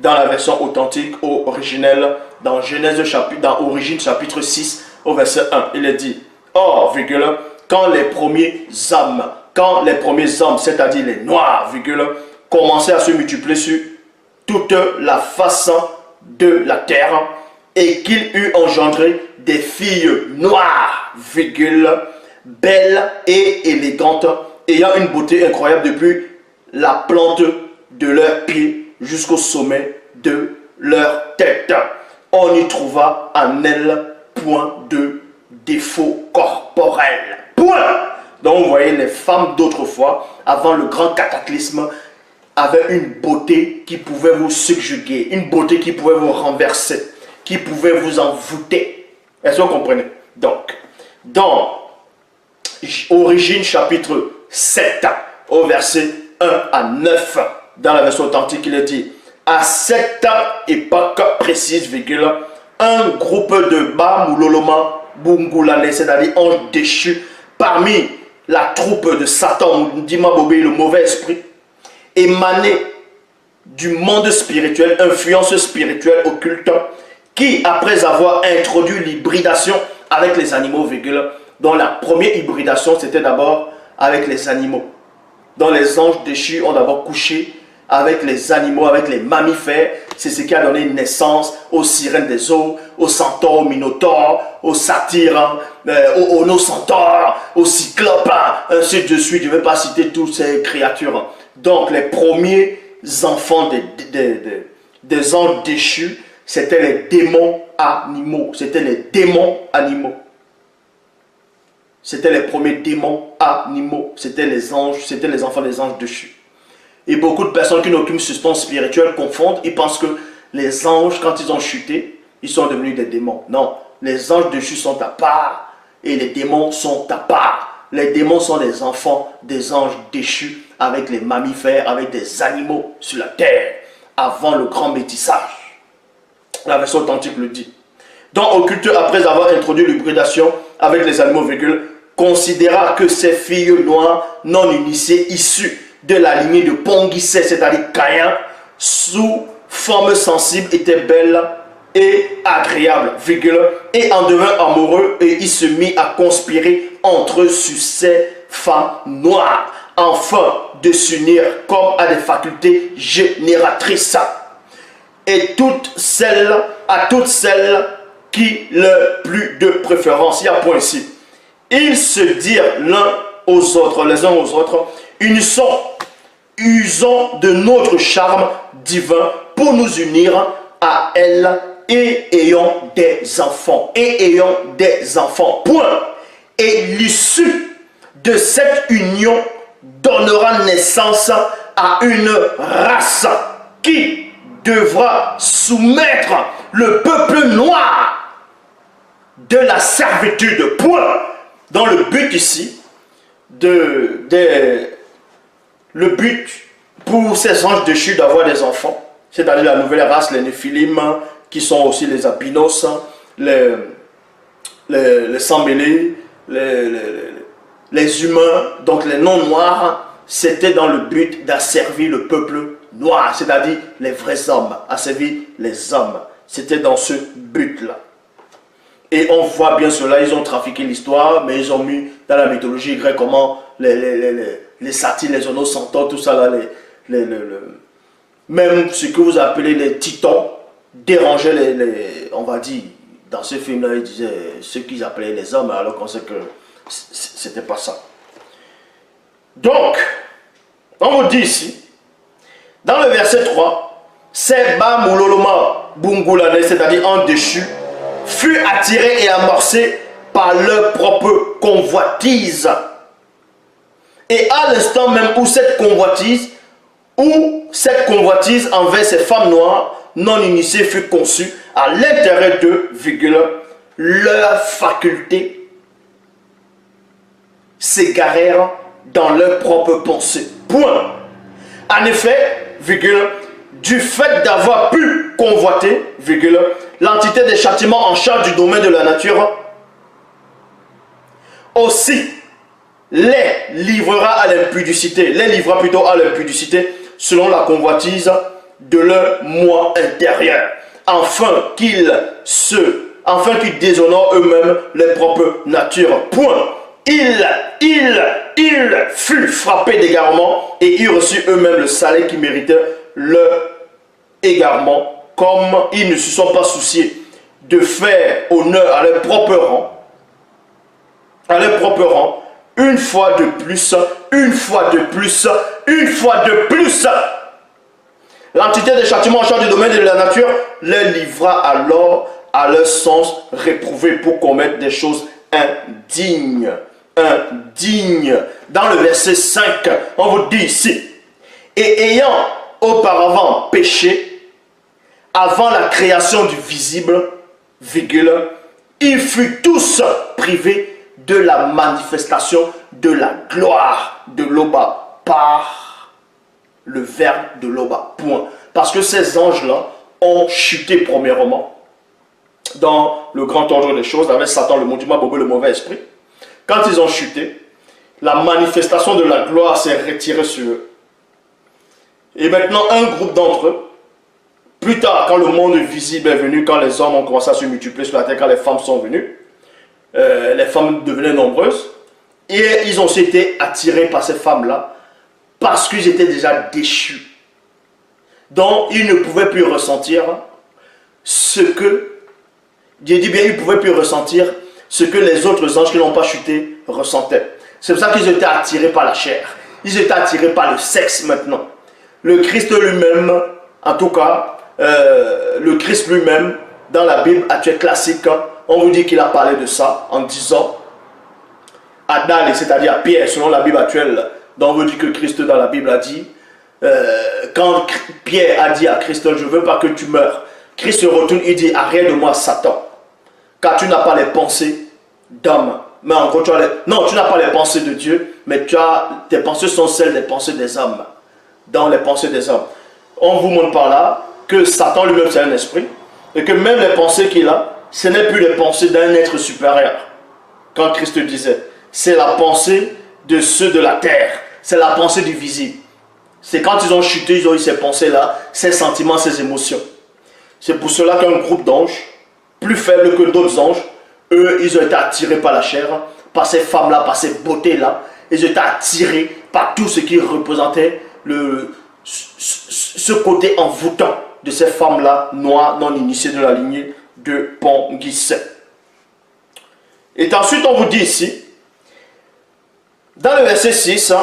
dans la version authentique, originelle, dans Genèse chapitre, dans Origine chapitre 6, au verset 1. Il est dit, or, virgule, quand les premiers hommes, c'est-à-dire les noirs, virgule, commençaient à se multiplier sur toute la face de la terre, et qu'il eut engendré des filles noires, virgule, belles et élégantes, ayant une beauté incroyable depuis la plante de leurs pieds jusqu'au sommet de leur tête. On y trouva en elles point de défaut corporel. Point. Donc vous voyez, les femmes d'autrefois, avant le grand cataclysme, avaient une beauté qui pouvait vous subjuguer, une beauté qui pouvait vous renverser, qui pouvait vous envoûter. Est-ce que vous comprenez? Donc, dans Origine chapitre 7, au verset 1 à 9, dans la version authentique, il est dit, à cette époque précise, virgule, un groupe de Bamuloloma Bungulane, c'est-à-dire ange déchu, parmi la troupe de Satan, Dimabobé, le mauvais esprit, émané du monde spirituel, influence spirituelle occulte, qui, après avoir introduit l'hybridation avec les animaux, virgule, dont la première hybridation, c'était d'abord avec les animaux, dont les anges déchus ont d'abord couché avec les animaux, avec les mammifères. C'est ce qui a donné naissance aux sirènes des eaux, aux centaures, aux minotaures, aux satyres, aux onocentaures, aux cyclopes, ainsi de suite. Je ne vais pas citer toutes ces créatures. Donc les premiers enfants des anges déchus, c'était les démons animaux. C'était les démons animaux. C'était les premiers démons animaux. C'était les anges, c'était les enfants des anges déchus. Et beaucoup de personnes qui n'ont aucune substance spirituelle confondent. Ils pensent que les anges, quand ils ont chuté, ils sont devenus des démons. Non, les anges déchus sont à part et les démons sont à part. Les démons sont les enfants des anges déchus avec les mammifères, avec des animaux sur la terre, avant le grand métissage. La version authentique le dit. Donc, Occulte, après avoir introduit l'hybridation avec les animaux, virgule, considéra que ces filles noires non initiées, issues de la lignée de Ponguissé, c'est-à-dire Caïn, sous forme sensible, étaient belles et agréables, virgule, et en devint amoureux, et il se mit à conspirer entre eux sur ces femmes noires, afin de s'unir comme à des facultés génératrices. Et à toutes celles qui leur plut de préférence. Il y a un point ici. Ils se dirent l'un aux autres, les uns aux autres, usons de notre charme divin pour nous unir à elle et ayons des enfants. Point. Et l'issue de cette union donnera naissance à une race qui devra soumettre le peuple noir de la servitude. Point. Dans le but ici, le but pour ces anges déchus d'avoir des enfants, c'est-à-dire la nouvelle race, les Néphilim, qui sont aussi les albinos, les sans-mêlés, les humains, donc les non-noirs, c'était dans le but d'asservir le peuple noir, c'est-à-dire les vrais hommes, asservir les hommes. C'était dans ce but-là. Et on voit bien cela, ils ont trafiqué l'histoire, mais ils ont mis dans la mythologie grecque comment les satyres, les onocentaures, tout ça là, même ce que vous appelez les titans, dérangeaient on va dire, dans ce film-là, ils disaient ce qu'ils appelaient les hommes, alors qu'on sait que c'était pas ça. Donc, on vous dit ici, dans le verset 3, Seba Mouloloma Bungulane, c'est-à-dire un déchu, fut attiré et amorcé par leur propre convoitise. Et à l'instant même où cette convoitise envers ces femmes noires non initiées fut conçue, à l'intérieur d'eux, leurs facultés s'égarèrent dans leurs propres pensées. Point. En effet, du fait d'avoir pu convoiter, l'entité des châtiments en charge du domaine de la nature aussi les livrera plutôt à l'impudicité selon la convoitise de leur moi intérieur, afin qu'ils déshonorent eux-mêmes leur propre nature. Point. Ils furent frappés d'égarement et ils reçurent eux-mêmes le salaire qui méritait leur égarement, comme ils ne se sont pas souciés de faire honneur à leur propre rang, une fois de plus, l'entité des châtiments en charge du domaine de la nature les livra alors à leur sens réprouvé pour commettre des choses indignes. Dans le verset 5, on vous dit ici, et ayant auparavant péché, avant la création du visible, virgule, ils furent tous privés de la manifestation de la gloire de l'Oba par le verbe de l'Oba. Point. Parce que ces anges-là ont chuté premièrement dans le grand ordre des choses avec Satan, le maudit, le mauvais esprit. Quand ils ont chuté, la manifestation de la gloire s'est retirée sur eux. Et maintenant, un groupe d'entre eux, plus tard, quand le monde visible est venu, quand les hommes ont commencé à se multiplier sur la terre, quand les femmes sont venues, les femmes devenaient nombreuses, et ils ont été attirés par ces femmes-là, parce qu'ils étaient déjà déchus. Donc, ils ne pouvaient plus ressentir ce que, j'ai dit bien, ils ne pouvaient plus ressentir ce que les autres anges qui n'ont pas chuté ressentaient. C'est pour ça qu'ils étaient attirés par la chair. Ils étaient attirés par le sexe maintenant. Le Christ lui-même, en tout cas, le Christ lui-même, dans la Bible actuelle classique, on vous dit qu'il a parlé de ça en disant à Dan, c'est-à-dire à Pierre, selon la Bible actuelle, dont on vous dit que Christ dans la Bible a dit, quand Pierre a dit à Christ, je ne veux pas que tu meurs, Christ se retourne, il dit, arrête de moi Satan, car tu n'as pas les pensées d'homme. Mais en gros, non, tu n'as pas les pensées de Dieu, mais tes pensées sont celles des pensées des hommes. Dans les pensées des hommes. On vous montre par là que Satan lui-même c'est un esprit, et que même les pensées qu'il a, ce n'est plus les pensées d'un être supérieur. Quand Christ disait, c'est la pensée de ceux de la terre, c'est la pensée du visible. C'est quand ils ont chuté, ils ont eu ces pensées-là, ces sentiments, ces émotions. C'est pour cela qu'un groupe d'anges, plus faible que d'autres anges, eux, ils ont été attirés par la chair, par ces femmes-là, par ces beautés-là. Ils ont été attirés par tout ce qui représentait ce côté envoûtant de ces femmes-là, noires, non initiées de la lignée de Ponguissé. Et ensuite, on vous dit ici, dans le verset 6,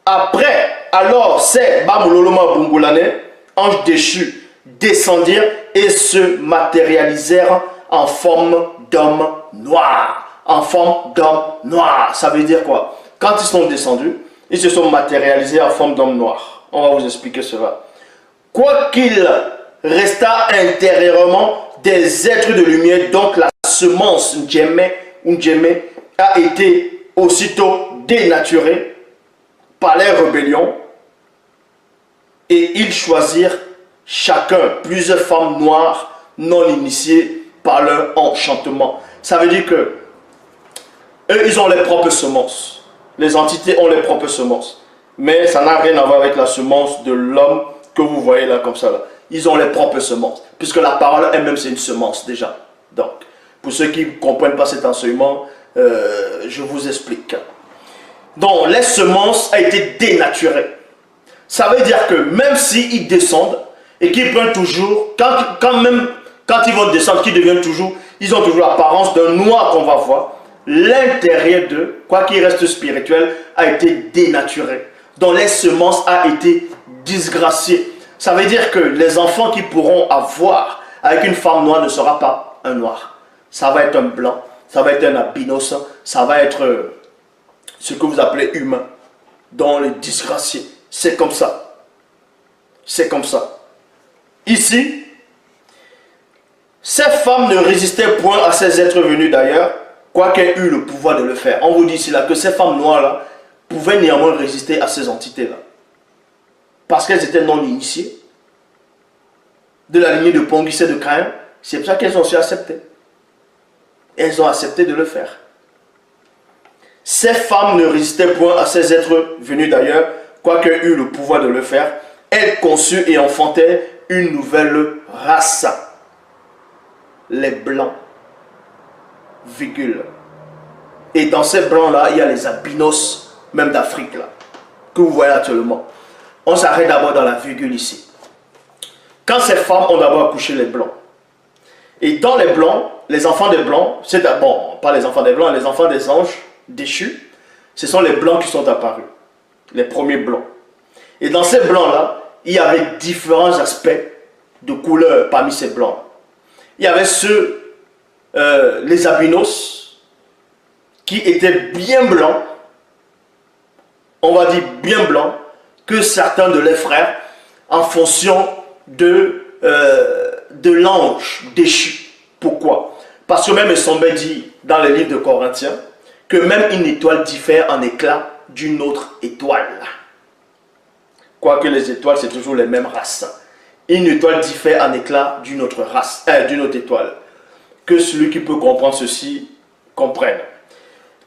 après, alors ces Bamuloloma Bungulane, anges déchus, descendirent et se matérialisèrent en forme d'hommes noirs. En forme d'hommes noirs. Ça veut dire quoi? Quand ils sont descendus, ils se sont matérialisés en forme d'hommes noirs. On va vous expliquer cela. Quoiqu'il resta intérieurement des êtres de lumière, donc la semence Ndjemé a été aussitôt dénaturée par les rébellions, et ils choisirent chacun plusieurs femmes noires non initiées par leur enchantement. Ça veut dire que eux, ils ont les propres semences. Les entités ont les propres semences. Mais ça n'a rien à voir avec la semence de l'homme que vous voyez là comme ça. Là. Ils ont les propres semences. Puisque la parole elle-même, c'est une semence déjà. Donc, pour ceux qui ne comprennent pas cet enseignement, je vous explique. Donc, les semences ont été dénaturées. Ça veut dire que même s'ils descendent et qu'ils prennent toujours, quand ils vont descendre, qu'ils deviennent toujours, ils ont toujours l'apparence d'un noir qu'on va voir. L'intérieur d'eux, quoi qu'il reste spirituel, a été dénaturé. Donc les semences a été disgraciées. Ça veut dire que les enfants qui pourront avoir avec une femme noire ne sera pas un noir. Ça va être un blanc, ça va être un albinos, ça va être ce que vous appelez humain. Dans les disgraciés. C'est comme ça. C'est comme ça. Ici, ces femmes ne résistaient point à ces êtres venus d'ailleurs, quoiqu'elles eut le pouvoir de le faire. On vous dit ici là que ces femmes noires-là pouvaient néanmoins résister à ces entités-là. Parce qu'elles étaient non initiées de la lignée de Ponguissé de Caïn. C'est pour ça qu'elles ont su accepter. Elles ont accepté de le faire. Ces femmes ne résistaient point à ces êtres venus d'ailleurs, quoiqu'elles eut le pouvoir de le faire. elle conçut et enfantait une nouvelle race. Les blancs, virgule. Et dans ces blancs-là, il y a les albinos, même d'Afrique, là, que vous voyez actuellement. On s'arrête d'abord dans la virgule ici. Quand ces femmes ont d'abord accouché les blancs, et dans les blancs, les enfants des blancs, c'est d'abord, pas les enfants des blancs, les enfants des anges déchus, ce sont les blancs qui sont apparus, les premiers blancs. Et dans ces blancs-là, il y avait différents aspects de couleurs parmi ces blancs. Il y avait ceux, les albinos, qui étaient bien blancs, on va dire bien blancs, que certains de leurs frères, en fonction de l'ange déchu. Pourquoi? Parce que même il semble dit dans le livre de Corinthiens que même une étoile diffère en éclat d'une autre étoile. Quoique les étoiles, c'est toujours les mêmes races. Une étoile diffère en éclat d'une autre race, d'une autre étoile. Que celui qui peut comprendre ceci comprenne.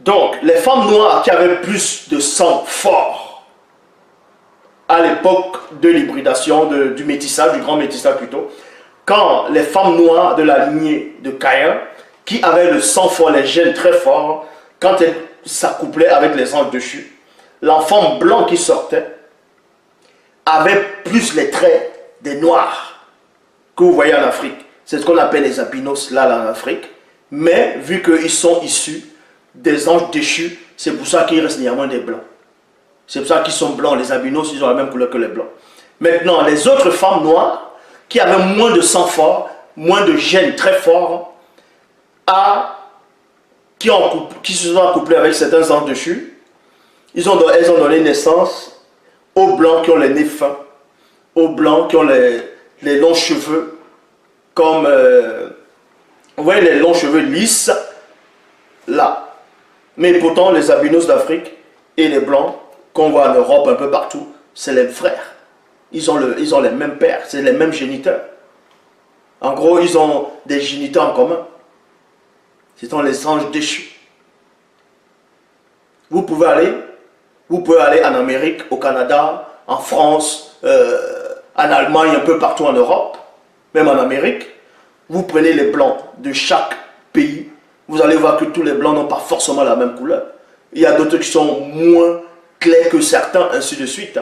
Donc, les femmes noires qui avaient plus de sang fort à l'époque de l'hybridation, du métissage, du grand métissage plutôt, quand les femmes noires de la lignée de Caïn, qui avaient le sang fort, les gènes très forts, quand elles s'accouplaient avec les anges déchus, l'enfant blanc qui sortait avait plus les traits des noirs que vous voyez en Afrique. C'est ce qu'on appelle les albinos là en Afrique. Mais vu qu'ils sont issus des anges déchus, c'est pour ça qu'il reste néanmoins des blancs. C'est pour ça qu'ils sont blancs. Les albinos, ils ont la même couleur que les blancs. Maintenant, les autres femmes noires, qui avaient moins de sang fort, moins de gènes très forts, qui se sont accouplées avec certains anges déchus, elles ont donné naissance aux blancs qui ont les nez fins, aux blancs qui ont les longs cheveux, comme, vous voyez les longs cheveux lisses, là. Mais pourtant, les albinos d'Afrique et les blancs, qu'on voit en Europe un peu partout, c'est les frères. Ils ont les mêmes pères, c'est les mêmes géniteurs. En gros, ils ont des géniteurs en commun. Ce sont les anges déchus. Vous pouvez aller en Amérique, au Canada, en France, en Allemagne, un peu partout en Europe, même en Amérique. Vous prenez les blancs de chaque pays, vous allez voir que tous les blancs n'ont pas forcément la même couleur. Il y a d'autres qui sont moins clairs que certains, ainsi de suite.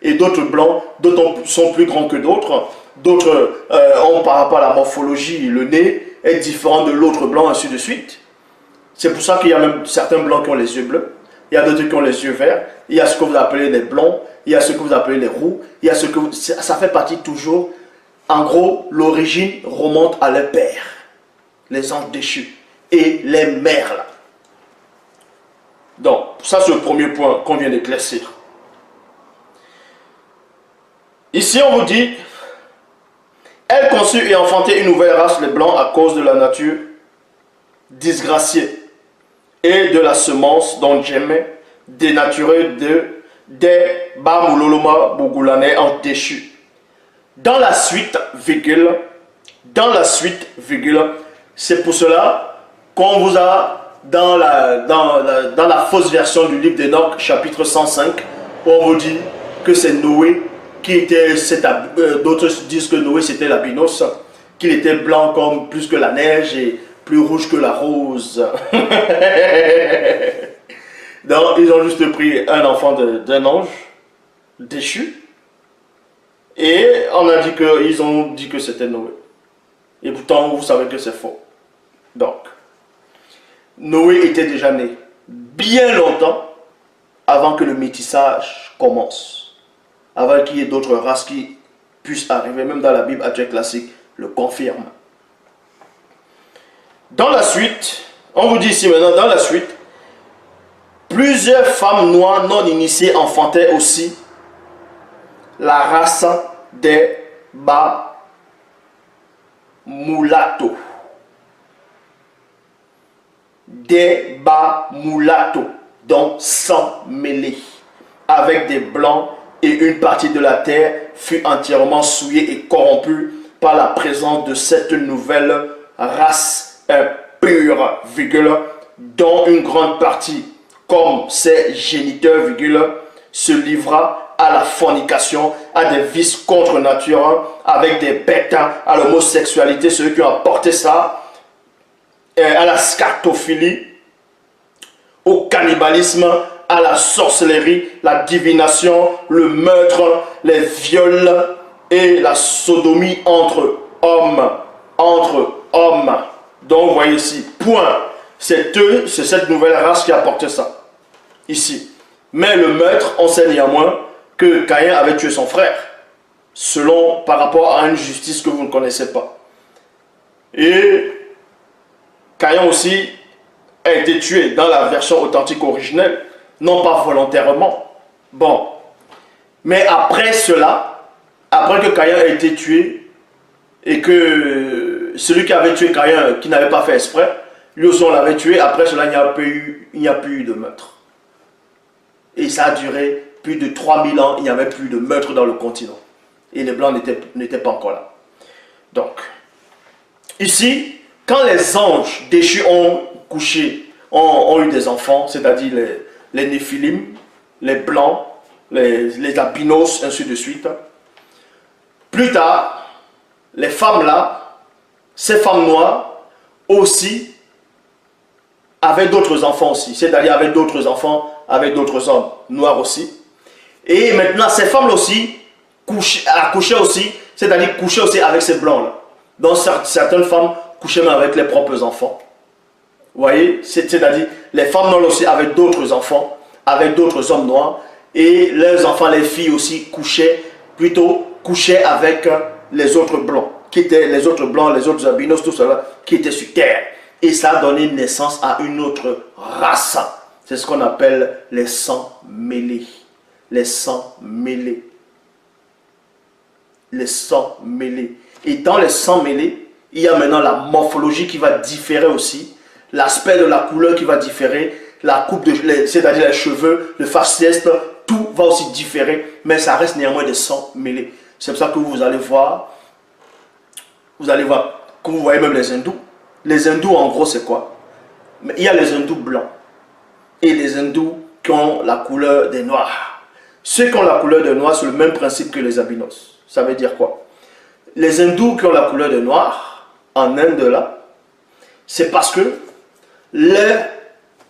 Et d'autres blancs, d'autres sont plus grands que d'autres. D'autres ont par rapport à la morphologie, le nez est différent de l'autre blanc, ainsi de suite. C'est pour ça qu'il y a même certains blancs qui ont les yeux bleus. Il y a d'autres qui ont les yeux verts. Il y a ce que vous appelez les blonds. Il y a ce que vous appelez les roux. Il y a ce que ça fait partie toujours. En gros, l'origine remonte à leur père, les anges déchus et les mères là. Donc, ça c'est le premier point qu'on vient d'éclaircir. Ici, on vous dit, elle conçut et enfantait une nouvelle race, les blancs, à cause de la nature disgraciée et de la semence dont j'aimais, dénaturée des Bamouloloma Bougoulane en déchu. Dans la suite, virgule, c'est pour cela qu'on vous a, dans la fausse version du livre d'Enoch, chapitre 105, on vous dit que c'est Noé qui était, d'autres disent que Noé c'était l'albinos, qu'il était blanc comme plus que la neige et plus rouge que la rose. Donc, ils ont juste pris un enfant d'un ange déchu et on a dit ils ont dit que c'était Noé. Et pourtant, vous savez que c'est faux. Donc, Noé était déjà né bien longtemps avant que le métissage commence. Avant qu'il y ait d'autres races qui puissent arriver. Même dans la Bible actuelle classique, le confirme. Dans la suite, on vous dit ici maintenant, dans la suite, plusieurs femmes noires non initiées enfantaient aussi la race des Bamoulatos. Des Bamoulatos, donc sans mêlée, avec des blancs, et une partie de la terre fut entièrement souillée et corrompue par la présence de cette nouvelle race pure, virgule, dont une grande partie, comme ses géniteurs, virgule, se livra à la fornication, à des vices contre nature, avec des bêtes, à l'homosexualité, ceux qui ont apporté ça, à la scatophilie, au cannibalisme, à la sorcellerie, la divination, le meurtre, les viols et la sodomie entre hommes. Donc vous voyez ici, point. C'est cette nouvelle race qui a apporté ça. Ici. Mais le meurtre, on sait néanmoins que Caïn avait tué son frère. Par rapport à une justice que vous ne connaissez pas. Et Caïn aussi a été tué dans la version authentique originelle. Non pas volontairement. Bon. Mais après cela, après que Caïn a été tué, et que celui qui avait tué Caïn, qui n'avait pas fait exprès, lui aussi on l'avait tué, après cela il n'y a plus eu de meurtre. Et ça a duré plus de 3000 ans, il n'y avait plus de meurtre dans le continent. Et les Blancs n'étaient pas encore là. Donc, ici, quand les anges déchus ont couché, ont eu des enfants, c'est-à-dire les Néphilim, les Blancs, les albinos, ainsi de suite, plus tard, les femmes là, ces femmes noires aussi avaient d'autres enfants aussi, c'est-à-dire avec d'autres enfants, avec d'autres hommes noirs aussi. Et maintenant, ces femmes là aussi accouchaient aussi, c'est-à-dire couchaient aussi avec ces blancs là. Donc certaines femmes couchaient même avec les propres enfants. Vous voyez, c'est-à-dire les femmes noires aussi avec d'autres enfants, avec d'autres hommes noirs. Et leurs enfants, les filles aussi couchaient avec les autres blancs, qui étaient les autres blancs, les autres albinos, tout cela, qui étaient sur terre. Et ça a donné naissance à une autre race. C'est ce qu'on appelle les sangs mêlés. Les sangs mêlés. Les sangs mêlés. Et dans les sangs mêlés, il y a maintenant la morphologie qui va différer aussi. L'aspect de la couleur qui va différer. La coupe, c'est-à-dire les cheveux, le faciès, tout va aussi différer. Mais ça reste néanmoins des sangs mêlés. C'est pour ça que vous allez voir, que vous voyez même les hindous. Les hindous, en gros, c'est quoi? Il y a les hindous blancs et les hindous qui ont la couleur des noirs. Ceux qui ont la couleur des noirs, c'est le même principe que les albinos. Ça veut dire quoi? Les hindous qui ont la couleur des noirs, en Inde, là, c'est parce que, je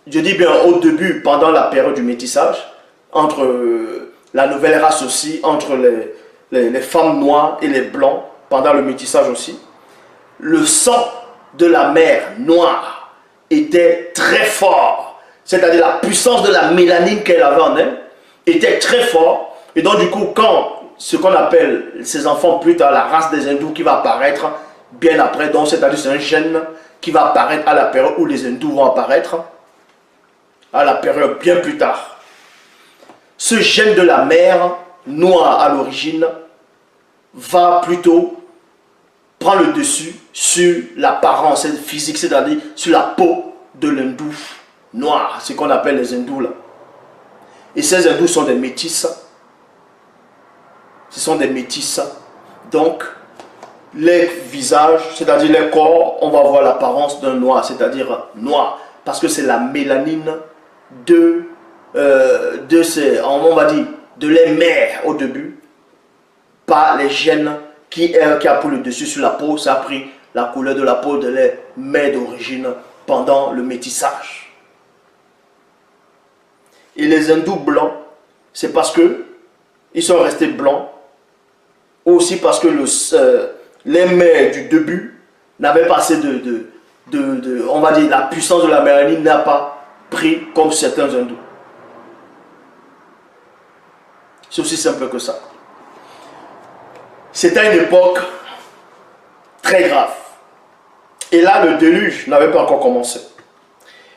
dis bien au début, pendant la période du métissage, entre la nouvelle race aussi, entre les femmes noires et les blancs, pendant le métissage aussi, le sang de la mère noire était très fort. C'est-à-dire la puissance de la mélanine qu'elle avait en elle était très fort. Et donc du coup, quand ce qu'on appelle ces enfants plus tard, la race des hindous qui va apparaître bien après, donc c'est-à-dire c'est un gène qui va apparaître à la période où les hindous vont apparaître, à la période bien plus tard. Ce gène de la mère noire à l'origine va plutôt prendre le dessus sur l'apparence physique, c'est-à-dire sur la peau de l'hindou noir, ce qu'on appelle les hindous là. Et ces hindous sont des métis. Ce sont des métis. Donc, les visages, c'est-à-dire les corps, on va voir l'apparence d'un noir, c'est-à-dire noir, parce que c'est la mélanine de ces, on va dire, de les mères au début, par les gènes qui a pris le dessus sur la peau. Ça a pris la couleur de la peau de les mères d'origine pendant le métissage. Et les hindous blancs, c'est parce que ils sont restés blancs, aussi parce que les mères du début n'avaient pas assez on va dire, la puissance de la mélanine n'a pas pris comme certains hindous. C'est aussi simple que ça. C'était une époque très grave. Et là, le déluge n'avait pas encore commencé.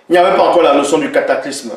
Il n'y avait pas encore la notion du cataclysme.